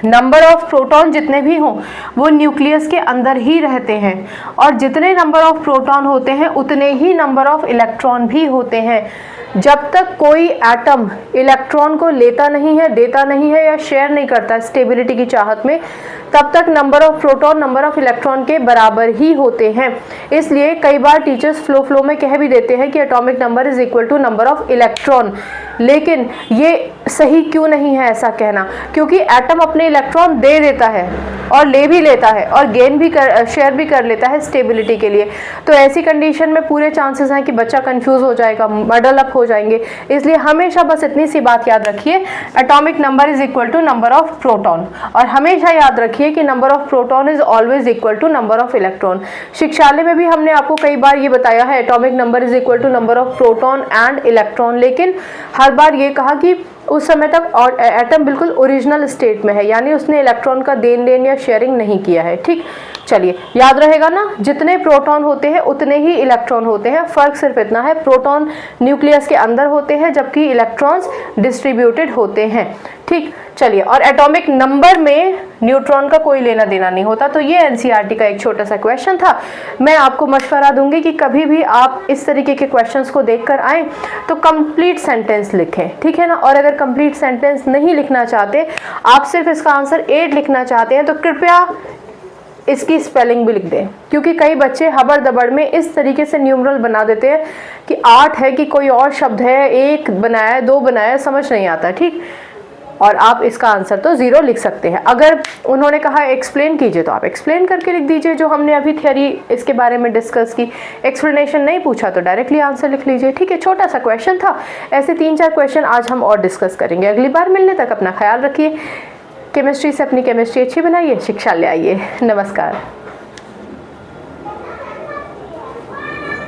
Number of proton जितने भी हों वो न्यूक्लियस के अंदर ही रहते हैं, और जितने नंबर ऑफ प्रोटॉन होते हैं उतने ही नंबर ऑफ इलेक्ट्रॉन भी होते हैं। जब तक कोई एटम इलेक्ट्रॉन को लेता नहीं है, देता नहीं है या शेयर नहीं करता स्टेबिलिटी की चाहत में, तब तक number of proton number of electron के बराबर ही होते हैं। इसलिए कई बार टीचर्स फ्लो में कह भी देते हैं कि atomic number is equal to number of electron, लेकिन ये सही क्यों नहीं है ऐसा कहना? क्योंकि एटम अपने इलेक्ट्रॉन दे देता है और ले भी लेता है और गेन भी शेयर भी कर लेता है स्टेबिलिटी के लिए। तो ऐसी कंडीशन में पूरे चांसेस हैं कि बच्चा कंफ्यूज हो जाएगा, मडल अप हो जाएंगे। इसलिए हमेशा बस इतनी सी बात याद रखिए, atomic number is equal to number of proton, और हमेशा याद रखिए कि number of proton is always equal to number of electron. शिक्षालय में भी हमने आपको कई बार ये बताया है atomic number is equal to number of proton and electron, लेकिन हर बार ये कहा कि उस समय तक एटम बिल्कुल ओरिजिनल स्टेट में है, यानी उसने इलेक्ट्रॉन का देन लेन या शेयरिंग नहीं किया है। ठीक, चलिए याद रहेगा ना, जितने प्रोटॉन होते हैं उतने ही इलेक्ट्रॉन होते हैं। फर्क सिर्फ इतना है, प्रोटॉन न्यूक्लियस के अंदर होते हैं जबकि इलेक्ट्रॉन्स डिस्ट्रीब्यूटेड होते हैं। ठीक, चलिए, और एटॉमिक नंबर में न्यूट्रॉन का कोई लेना देना नहीं होता। तो ये एनसीईआरटी का एक छोटा सा क्वेश्चन था। मैं आपको मशवरा दूंगी कि कभी भी आप इस तरीके के क्वेश्चंस को देखकर आए तो कंप्लीट सेंटेंस लिखें, ठीक है ना। और अगर कंप्लीट सेंटेंस नहीं लिखना चाहते, आप सिर्फ इसका आंसर 8 लिखना चाहते हैं, तो कृपया इसकी स्पेलिंग भी लिख दें, क्योंकि कई बच्चे हबड़ दबड़ में इस तरीके से न्यूमरल बना देते हैं कि 8 है कि कोई और शब्द है, 1 बनाया है 2 बनाया है, समझ नहीं आता। ठीक, और आप इसका आंसर तो 0 लिख सकते हैं। अगर उन्होंने कहा एक्सप्लेन कीजिए तो आप एक्सप्लेन करके लिख दीजिए, जो हमने अभी थ्योरी इसके बारे में डिस्कस की। एक्सप्लेनेशन नहीं पूछा तो डायरेक्टली आंसर लिख लीजिए। ठीक है, छोटा सा क्वेश्चन था। ऐसे 3-4 क्वेश्चन आज हम और डिस्कस करेंगे। अगली बार मिलने तक अपना ख्याल रखिए। केमिस्ट्री से अपनी केमिस्ट्री अच्छी बनाइए, शिक्षा ले आइए। नमस्कार।